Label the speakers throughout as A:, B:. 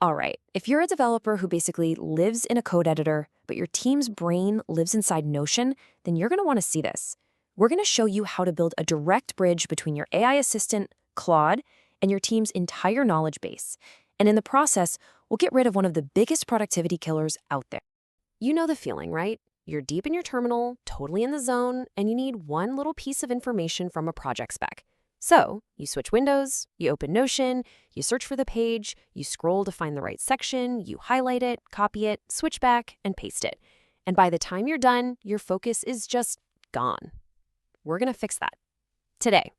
A: All right, if you're a developer who basically lives in a code editor, but your team's brain lives inside Notion, then you're going to want to see this. We're going to show you how to build a direct bridge between your AI assistant, Claude, and your team's entire knowledge base. And in the process, we'll get rid of one of the biggest productivity killers out there. You know the feeling, right? You're deep in your terminal, totally in the zone, and you need one little piece of information from a project spec. So, you switch windows, you open Notion, you search for the page, you scroll to find the right section, you highlight it, copy it, switch back, and paste it. And by the time you're done, your focus is just gone. We're going to fix that today.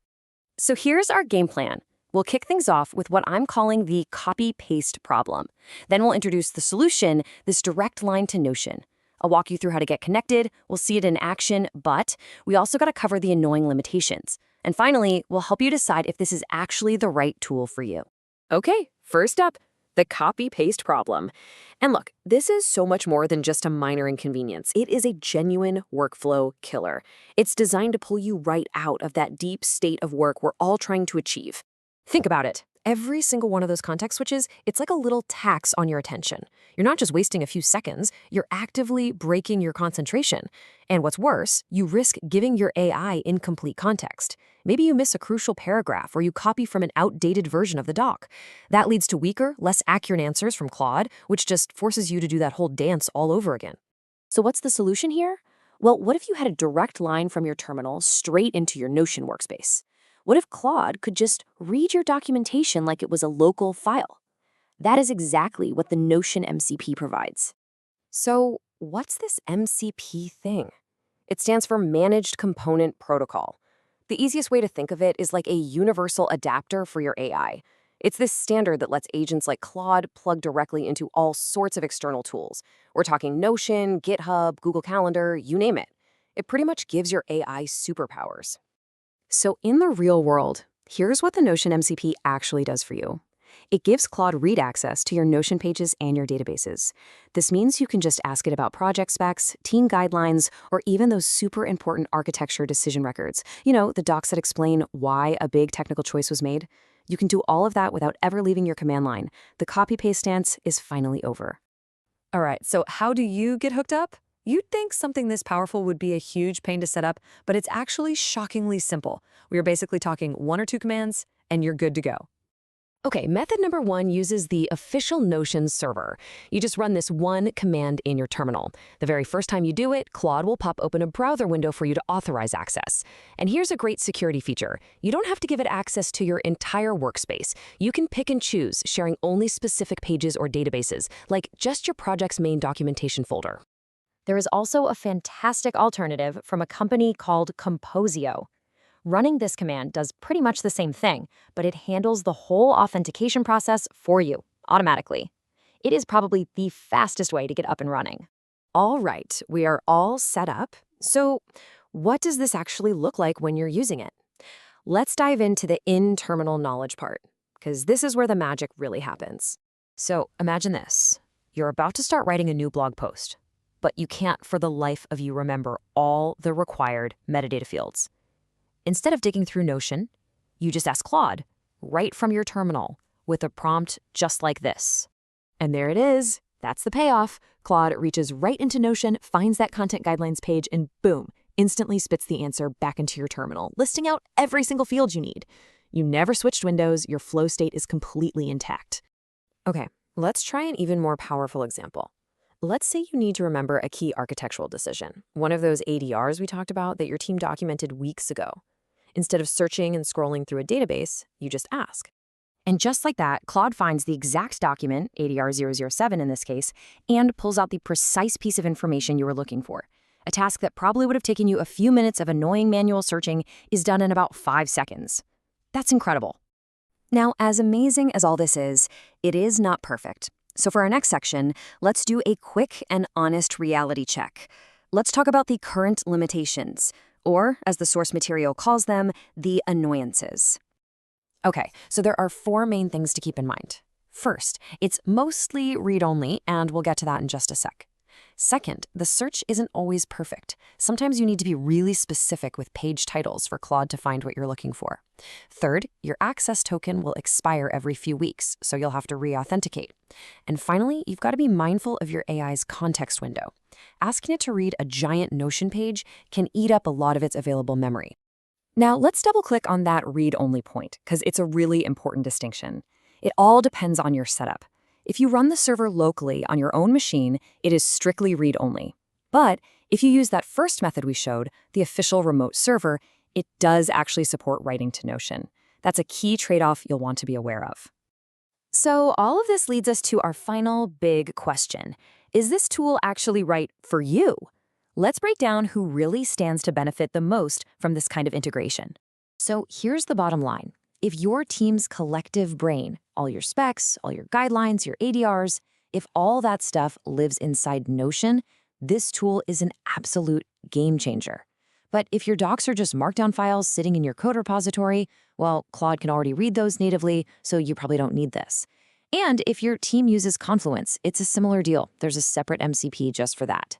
A: So here's our game plan. We'll kick things off with what I'm calling the copy-paste problem. Then we'll introduce the solution, this direct line to Notion. I'll walk you through how to get connected, we'll see it in action, but we also got to cover the annoying limitations. And finally, we'll help you decide if this is actually the right tool for you. Okay, first up, the copy-paste problem. And look, this is so much more than just a minor inconvenience. It is a genuine workflow killer. It's designed to pull you right out of that deep state of work we're all trying to achieve. Think about it. Every single one of those context switches, it's like a little tax on your attention. You're not just wasting a few seconds, you're actively breaking your concentration. And what's worse, you risk giving your AI incomplete context. Maybe you miss a crucial paragraph or you copy from an outdated version of the doc. That leads to weaker, less accurate answers from Claude, which just forces you to do that whole dance all over again. So what's the solution here? Well, what if you had a direct line from your terminal straight into your Notion workspace? What if Claude could just read your documentation like it was a local file? That is exactly what the Notion MCP provides. So what's this MCP thing? It stands for Managed Component Protocol. The easiest way to think of it is like a universal adapter for your AI. It's this standard that lets agents like Claude plug directly into all sorts of external tools. We're talking Notion, GitHub, Google Calendar, you name it. It pretty much gives your AI superpowers. So in the real world, here's what the Notion MCP actually does for you. It gives Claude read access to your Notion pages and your databases. This means you can just ask it about project specs, team guidelines, or even those super important architecture decision records. You know, the docs that explain why a big technical choice was made. You can do all of that without ever leaving your command line. The copy-paste dance is finally over. All right, so how do you get hooked up? You'd think something this powerful would be a huge pain to set up, but it's actually shockingly simple. We are basically talking 1 or 2 commands, and you're good to go. Okay, method number 1 uses the official Notion server. You just run this one command in your terminal. The very first time you do it, Claude will pop open a browser window for you to authorize access. And here's a great security feature. You don't have to give it access to your entire workspace. You can pick and choose, sharing only specific pages or databases, like just your project's main documentation folder. There is also a fantastic alternative from a company called Composio. Running this command does pretty much the same thing, but it handles the whole authentication process for you, automatically. It is probably the fastest way to get up and running. All right, we are all set up. So what does this actually look like when you're using it? Let's dive into the in-terminal knowledge part, because this is where the magic really happens. So imagine this. You're about to start writing a new blog post, but you can't for the life of you remember all the required metadata fields. Instead of digging through Notion, you just ask Claude, right from your terminal, with a prompt just like this. And there it is. That's the payoff. Claude reaches right into Notion, finds that content guidelines page, and boom, instantly spits the answer back into your terminal, listing out every single field you need. You never switched windows. Your flow state is completely intact. Okay, let's try an even more powerful example. Let's say you need to remember a key architectural decision, one of those ADRs we talked about that your team documented weeks ago. Instead of searching and scrolling through a database, you just ask. And just like that, Claude finds the exact document, ADR 007 in this case, and pulls out the precise piece of information you were looking for. A task that probably would have taken you a few minutes of annoying manual searching is done in about 5 seconds. That's incredible. Now, as amazing as all this is, it is not perfect. So for our next section, let's do a quick and honest reality check. Let's talk about the current limitations, or, as the source material calls them, the annoyances. Okay, so there are 4 main things to keep in mind. First, it's mostly read-only, and we'll get to that in just a sec. Second, the search isn't always perfect. Sometimes you need to be really specific with page titles for Claude to find what you're looking for. Third, your access token will expire every few weeks, so you'll have to re-authenticate. And finally, you've got to be mindful of your AI's context window. Asking it to read a giant Notion page can eat up a lot of its available memory. Now, let's double-click on that read-only point, because it's a really important distinction. It all depends on your setup. If you run the server locally on your own machine, it is strictly read-only. But if you use that first method we showed, the official remote server, it does actually support writing to Notion. That's a key trade-off you'll want to be aware of. So all of this leads us to our final big question. Is this tool actually right for you? Let's break down who really stands to benefit the most from this kind of integration. So here's the bottom line. If your team's collective brain, all your specs, all your guidelines, your ADRs, if all that stuff lives inside Notion, this tool is an absolute game changer. But if your docs are just markdown files sitting in your code repository, well, Claude can already read those natively, so you probably don't need this. And if your team uses Confluence, it's a similar deal. There's a separate MCP just for that.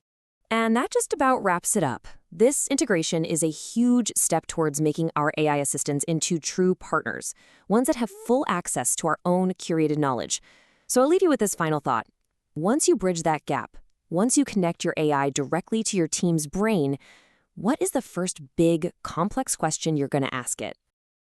A: And that just about wraps it up. This integration is a huge step towards making our AI assistants into true partners, ones that have full access to our own curated knowledge. So I'll leave you with this final thought. Once you bridge that gap, once you connect your AI directly to your team's brain, what is the first big, complex question you're going to ask it?